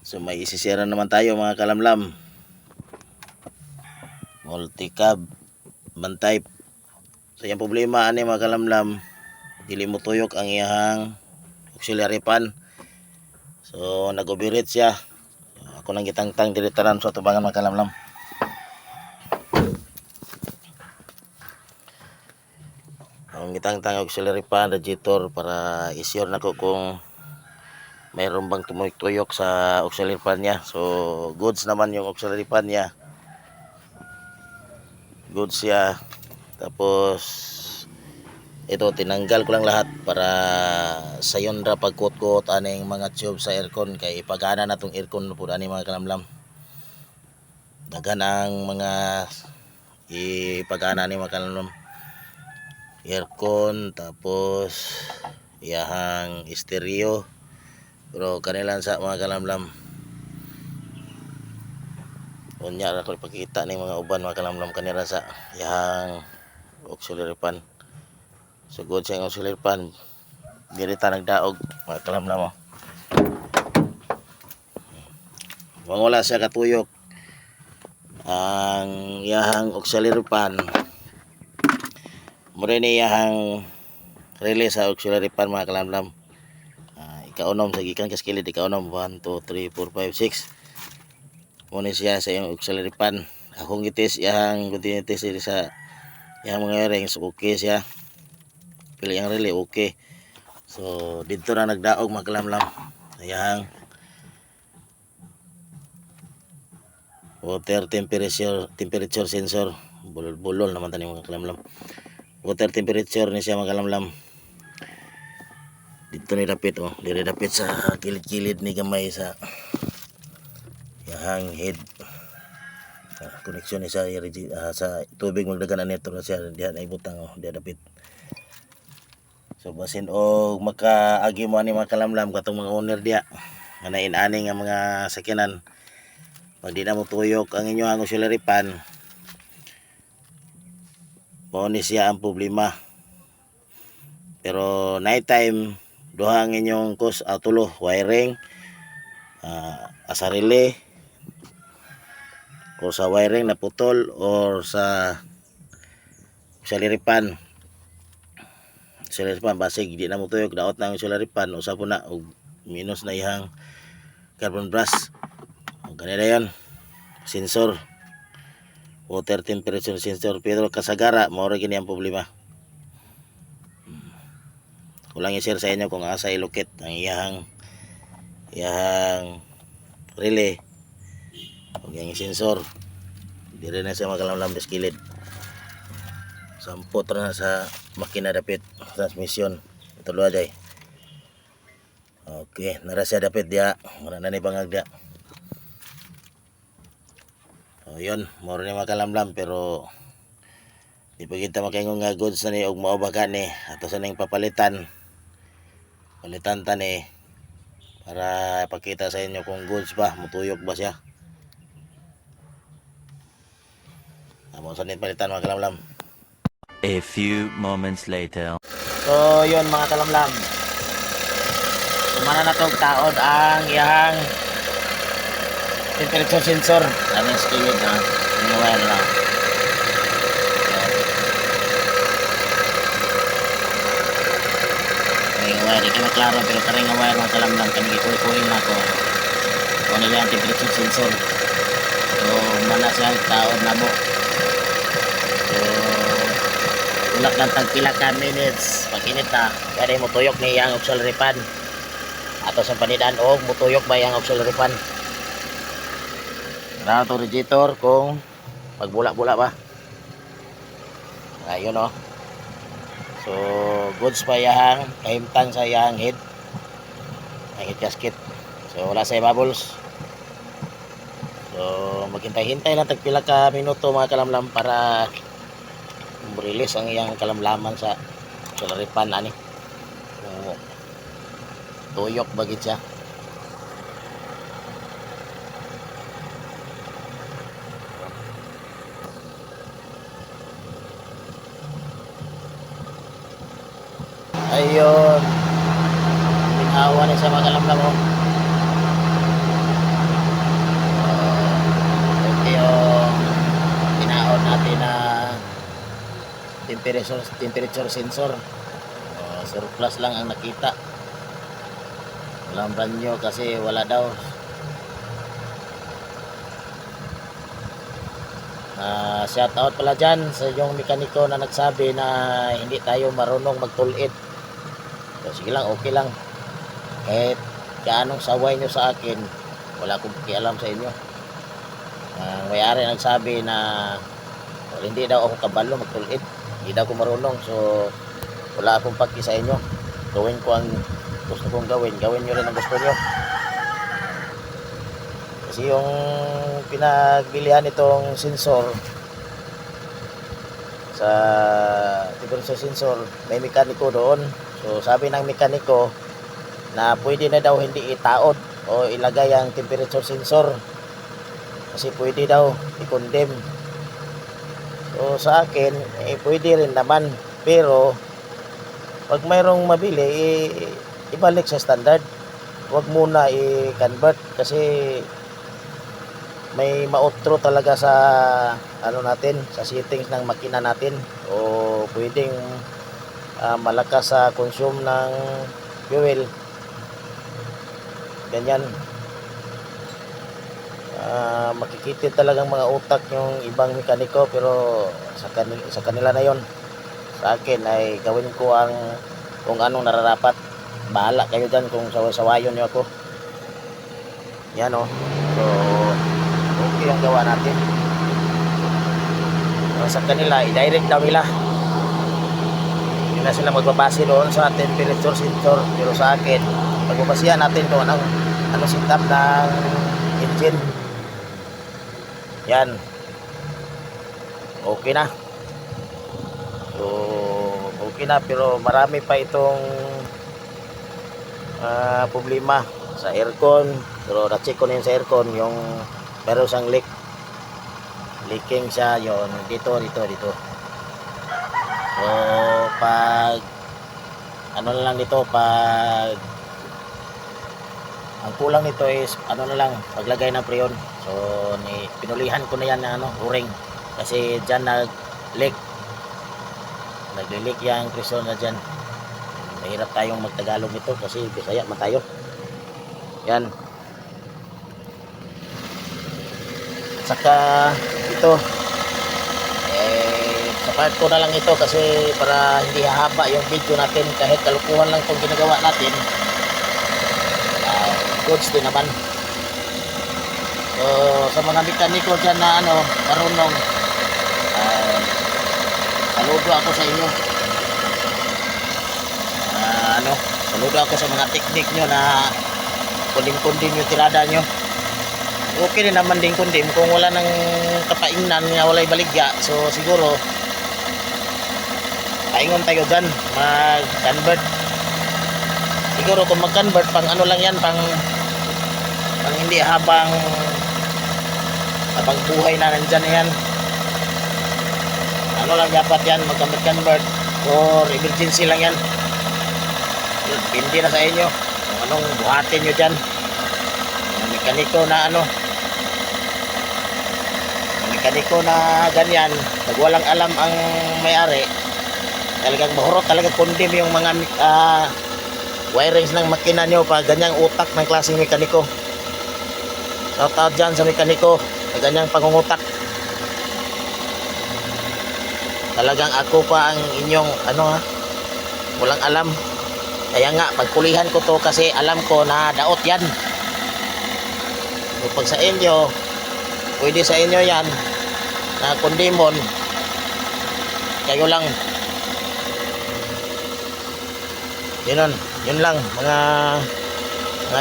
So may isisira naman tayo mga kalamlam. Multi-cab bantay. So yung problema ani mga kalamlam, dili mo tuyok ang iyang auxiliary pan. So nag-overheat siya. So, ako nang gitangtang diretaran sa tubangan mga kalamlam. Ang gitangtang auxiliary pan radiator para i-sure nako kung mayroon bang tumuyok sa auxiliary fan niya. So goods naman yung auxiliary fan niya, goods siya. Tapos ito tinanggal ko lang lahat para sayon ra pagkot-kot aning mga tube sa aircon kay ipagana na tong aircon pud ani mga kalamlam. Daghan ang mga ipagana ni mga kalamlam, aircon, tapos iyahang stereo. Pero kanilang sa mga kalamlam, unya ra ko ipakita ni mga uban mga kalamlam kanila sa yang auxiliary fan. Sugod sa auxiliary fan, dirita nagdaog mga kalamlam mo. Wala siya katuyok ang yahang auxiliary fan. Mura ni yahang relay sa auxiliary fan mga kalamlam. Ikaunom sa gikan kaskilid, ikaunom 1, 2, 3, 4, 5, 6. Muna siya sa yung auxiliary fan. Akong gitis yang continuous sa yang mga rings, okay siya. Pili yang relay okay. So dito na nagdaog mga kalamlam. Yang water temperature sensor, bulol naman tani mga kalamlam. Water temperature ni siya mga kalamlam. Dito ni dapit dire dapit sa kilid-kilid ni gamay sa yang head. Koneksyon ni sa sa tubig magdagan na nito na siya diha na ibutang diha dapit. So basin og makaagi mo ani mga kalamlam katong mga owner diha nga nain-ani nga mga sakyanan. Pag di na mo tuyok ang inyong auxiliary fan, mo ni siya ang problema. Pero night time duha ang inyong tulo wiring, asa relay o sa wiring na putol or sa auxiliary fan. Auxiliary fan basig di na mo tuyok, daot na ang auxiliary fan, usa po na og minus na ihang carbon brush. Ganito yan, sensor, water temperature sensor. Pero kasagara maura gini ang problema. Kulang i-share sa inyo kung asa ilukit ang iyahang relay o yung sensor. Dire na siya makalamlam sa kilid. Sampot na sa makina dapit transmission. Ito luwa day. Okay, nara siya dapit dia. Mura na ni bangag dia. So yun, mura ni makalamlam pero di pa kita makaingon nga goods na ni og mao ba ni ato sa ning papalitan. Palitan ta ni para ipakita sa inyo kung goods ba, mutuyok ba siya. Amo sa ning palitan mga kalamlam. A few moments later. So yun mga kalamlam, sumana na tog taod ang iyang temperature sensor aming skillet na inuwan na. Di ka maklaro pero karing nga wire mga kalamlam kami gikuy-kuy na ko kung nila ang temperature sensor. So mana siya taod na mo. So ulak lang tag pila ka minutes pag init na kaya mo tuyok ni yang auxiliary fan ato sa panidaan og mutuyok ba yang auxiliary fan na to radiator kung pagbula-bula ba. Ayun so goods pa yang kahimtang sa yang head gasket. So wala sa bubbles. So maghintay-hintay lang tag pila ka minuto mga kalamlam para release ang iyang kalamlaman sa auxiliary fan ani. Tuyok bagit siya. Ayun, minawa na sa mga kalamlam temperature sensor. Surplus lang ang nakita. Walang brand new kasi wala daw. Shout out pala dyan sa yung mekaniko na nagsabi na hindi tayo marunong magtulit. So sige lang, okay lang. Kahit kaanong saway nyo sa akin, wala akong pakialam sa inyo. May-ari nagsabi na hindi daw ako kabalo magtulit, hindi daw ako marunong, so wala akong paki sa inyo. Gawin ko ang gusto kong gawin, gawin nyo rin ang gusto nyo. Kasi yung pinagbilihan itong sensor sa temperature sensor, may mekaniko doon. So sabi ng mekaniko na pwede na daw hindi itaod o ilagay ang temperature sensor kasi pwede daw i-condemn. So sa akin pwede rin naman, pero pag mayroong mabili ibalik sa standard, wag muna i-convert kasi may mautro talaga sa ano natin, sa settings ng makina natin, o pwedeng malakas sa consume ng fuel, ganyan. Makikita talagang mga utak yung ibang mekaniko, pero sa kanila na yon. Sa akin ay gawin ko ang kung anong nararapat. Bahala kayo dyan kung sawayon nyo ako. Yan o. So okay ang gawa natin. Sa kanila i-direct daw nila, hindi na sila magbabase doon sa temperature sensor. Pero sa akin, magbabasihan natin kung ano setup ng engine. Yan, okay na. So okay na, pero marami pa itong problema sa aircon. Pero na-check ko na yun sa aircon, yung meron siyang leaking siya, yon dito. So pag ano na lang dito, pag ang kulang nito is ano na lang, paglagay ng preon. So pinulihan ko na yan na o-ring, kasi dyan nag-leak yung preson na dyan. Mahirap tayong magtagalog nito kasi Bisaya man tayo. Yan. Saka ito sa part ko na lang ito kasi para hindi hahaba yung video natin, kahit kalukuhan lang itong ginagawa natin. Goods din naman. So sa mga mekaniko dyan na marunong, saludo ako sa inyo. Saludo ako sa mga teknik nyo na kundim-kundim yung tirada nyo. Okay din naman din kundim kung wala nang kapainan nga, walay baligya. So siguro paingon tayo dyan, mag-convert. Siguro kung mag-convert, pang ano lang yan, pang hindi habang buhay na nandyan na yan. Ano lang dapat yan, mag-convert or emergency lang yan. Hindi na sa inyo kung anong buhatin nyo dyan. Mga mekaniko na ganyan, pag walang alam ang may-ari, talagang mahurot, talagang kundim yung mga wirings ng makina nyo pag ganyang utak ng klaseng mekaniko. Shout out dyan sa mekaniko na ganyang pangungutak. Talagang ako pa ang inyong walang alam. Kaya nga pagpulihan ko to kasi alam ko na daot yan. So, pag sa inyo, pwede sa inyo yan na kundimon, kayo lang. Yun lang mga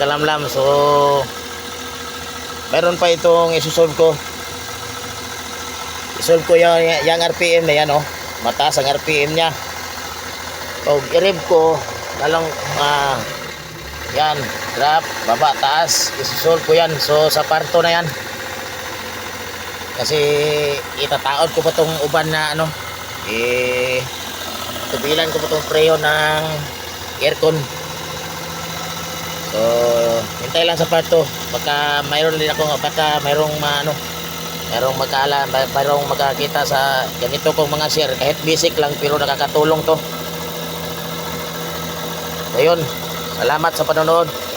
kalamlam. So meron pa itong isusolve ko. Isolve ko yung RPM na yan, mataas ang RPM nya. So i-rev ko lalong yan, drop, baba, taas, isusolve ko yan. So sa parto na yan, kasi itataod ko pa tong uban na tubilan ko pa tong preo ng aircon. So hintay lang sa parto, baka mayroon din ako, baka mayroong Mayroong makakita sa ganito kong mga share, kahit basic lang pero nakakatulong to. Ayun, salamat sa panonood.